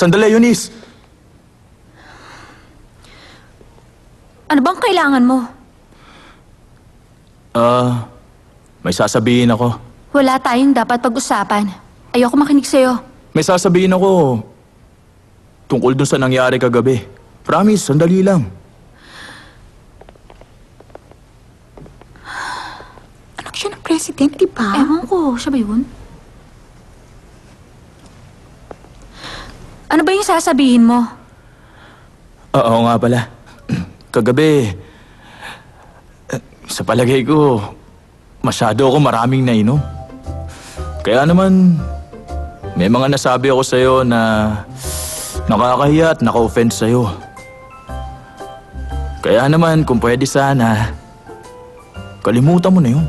Sandali, Eunice. Ano bang kailangan mo? May sasabihin ako. Wala tayong dapat pag-usapan. Ayoko makinig sa'yo. May sasabihin ako tungkol dun sa nangyari kagabi. Promise, sandali lang. Anak siya ng president, di ba? Ewan ko, siya ba yun? Ano ba yung sasabihin mo? Oo nga pala. Kagabi, sa palagay ko, masyado ako maraming nainom. Kaya naman, may mga nasabi ako sa'yo na nakakahiya at naka-offend sa'yo. Kaya naman, kung pwede sana, kalimutan mo na yun.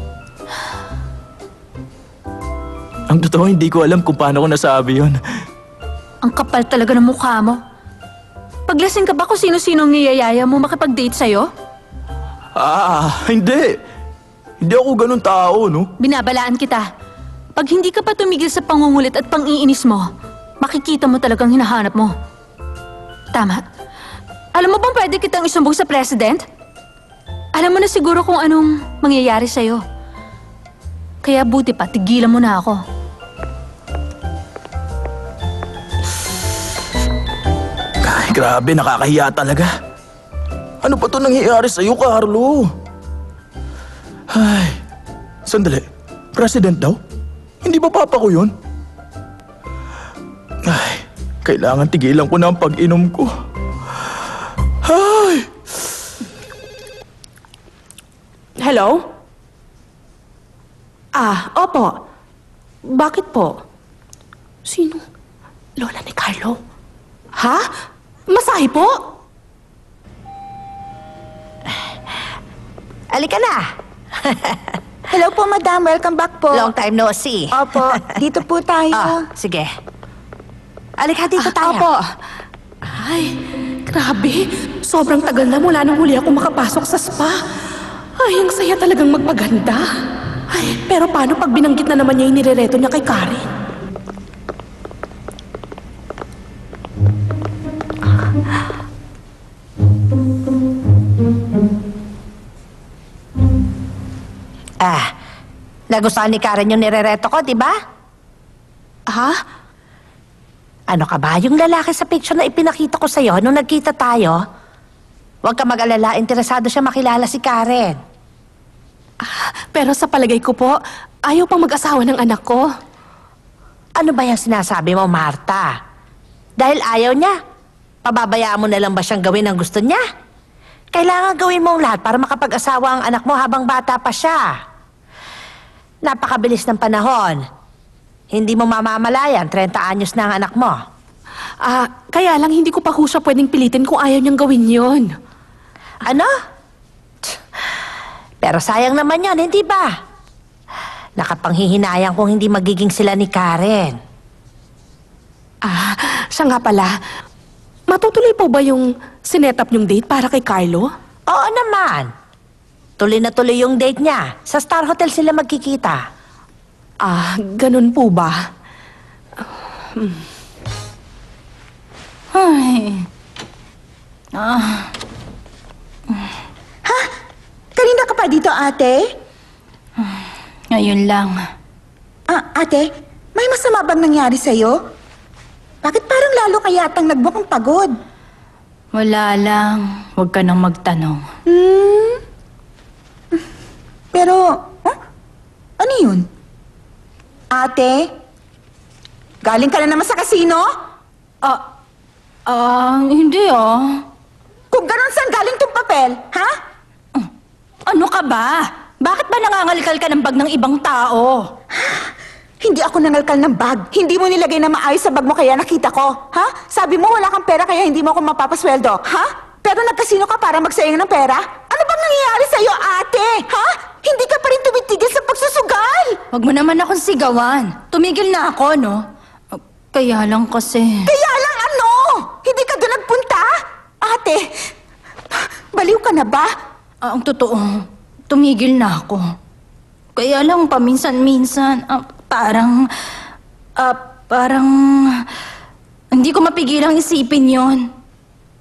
Ang totoo, hindi ko alam kung paano ko nasabi yun. Ang kapal talaga ng mukha mo. Paglasing ka ba kung sino-sino ang niyayaya mo makipag-date sa'yo? Hindi. Hindi ako ganun tao, no? Binabalaan kita. Pag hindi ka pa tumigil sa pangungulit at pang-iinis mo, makikita mo talagang hinahanap mo. Tama. Alam mo bang pwede kitang isumbong sa president? Alam mo na siguro kung anong mangyayari sa'yo. Kaya buti pa, tigilan mo na ako. Ay, grabe, nakakahiya talaga. Ano pa to nangyayari sa'yo, Carlo? Ay, sandali. President daw? Hindi ba papa ko yun? Ay, kailangan tigilan ko na ang pag-inom ko. Ay! Hello? Opo. Bakit po? Sino? Lola ni Carlo? Ha? Masahe po? Halika na! Hello po, madam. Welcome back po. Long time no see. Opo, dito po tayo. Sige. Halika dito tayo. Opo. Ay, grabe. Sobrang tagal na mula nung huli ako makapasok sa spa. Ay, ang saya talagang magpaganda. Ay, pero paano pag binanggit na naman niya yung nirereto niya kay Karen? Nagustuhan ni Karen yung nirereto ko, di ba? Ano ka ba? Yung lalaki sa picture na ipinakita ko sa'yo nung nagkita tayo? Huwag ka mag-alala, interesado siya makilala si Karen. Pero sa palagay ko po, ayaw pang mag-asawa ng anak ko. Ano ba yung sinasabi mo, Marta? Dahil ayaw niya, pababayaan mo na lang ba siyang gawin ang gusto niya? Kailangan gawin mo ang lahat para makapag-asawa ang anak mo habang bata pa siya. Napakabilis ng panahon. Hindi mo mamamalayan, 30 anyos na ang anak mo. Kaya lang hindi ko pa ho siya pwedeng pilitin kung ayaw niyang gawin yon. Ano? Pero sayang naman yon, hindi ba? Nakapanghihinayang kung hindi magiging sila ni Karen. Siya nga pala. Matutuloy po ba yung sinetap niyong date para kay Carlo? Oo naman. Tuloy na tuloy yung date niya. Sa Star Hotel sila magkikita. Ganun po ba? Ay. Kanina ka pa dito, ate? Ngayon lang. Ate, may masama bang nangyari sa'yo? Bakit parang lalo ka yatang nagbukang pagod? Wala lang. Huwag ka nang magtanong. Pero, ano yun? Ate? Galing ka na naman sa kasino? Hindi Kung ganun, saan galing tong papel, ha? Ano ka ba? Bakit ba nangangalikal ka ng bag ng ibang tao? Hindi ako nangalkal ng bag. Hindi mo nilagay na maayos sa bag mo kaya nakita ko, ha? Sabi mo wala kang pera kaya hindi mo ako mapapasweldo, ha? Pero nagkasino ka para magsayang ng pera? Ano bang nangyayari sa'yo, ate? Ha? Hindi ka pa rin tumitigil sa pagsusugal! Huwag mo naman akong sigawan. Tumigil na ako, no? Kaya lang kasi... Kaya lang ano? Hindi ka doon nagpunta? Ate, baliw ka na ba? Ang totoo, tumigil na ako. Kaya lang paminsan-minsan, parang... Hindi ko mapigilang isipin yon.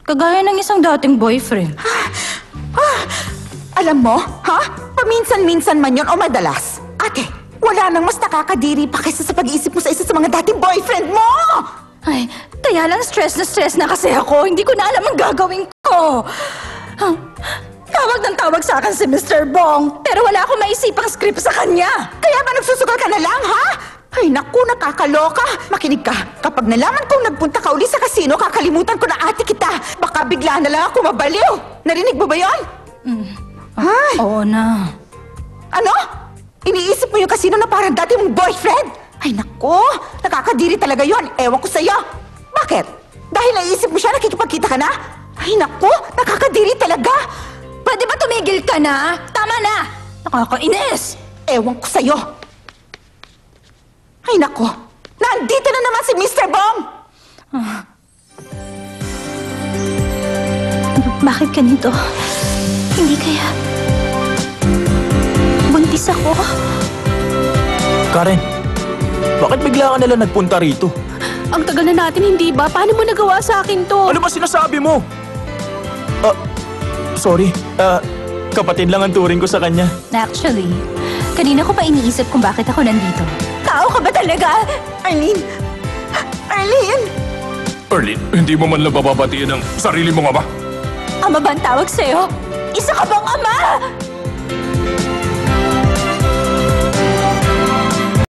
Kagaya ng isang dating boyfriend. Alam mo, ha? Paminsan-minsan man yon o madalas. Ate, wala nang mas nakakadiri pa kaysa sa pag-iisip mo sa isa sa mga dating boyfriend mo! Ay, kaya lang stress na kasi ako. Hindi ko na alam ang gagawin ko. Tawag ng tawag sa akin si Mr. Bong, pero wala akong maisipang script sa kanya. Kaya ba nagsusugal ka na lang, ha? Ay, naku, nakakaloka. Makinig ka. Kapag nalaman kong nagpunta ka uli sa kasino, kakalimutan ko na ate kita. Baka bigla na lang ako mabaliw. Narinig mo ba yon? Ay, Oo na. ano? Iniisip mo yung kasino na parang dati mong boyfriend? Ay, naku, nakakadiri talaga yon. Ewan ko sa'yo. Bakit? Dahil naisip mo siya, nakikipagkita ka na? Ay, naku, nakakadiri talaga. Pwede ba tumigil ka na? Tama na! Nakakainis! Ewan ko sa'yo. Ay, naku, nandito na naman si Mr. Bong! Bakit ganito? Hindi kaya... buntis ako? Karen, bakit bigla ka nalang nagpunta rito? Ang tagal na natin, hindi ba? Paano mo nagawa sa akin to? Ano ba sinasabi mo? Sorry. Kapatid lang ang turing ko sa kanya. Actually, kanina ko pa iniisip kung bakit ako nandito. Tao ka ba talaga? Arlene! Arlene! Erlyn, hindi mo man lang bababatiin ang sarili mong ama? Ama ba ang tawag sa'yo? Isa ka bang ama?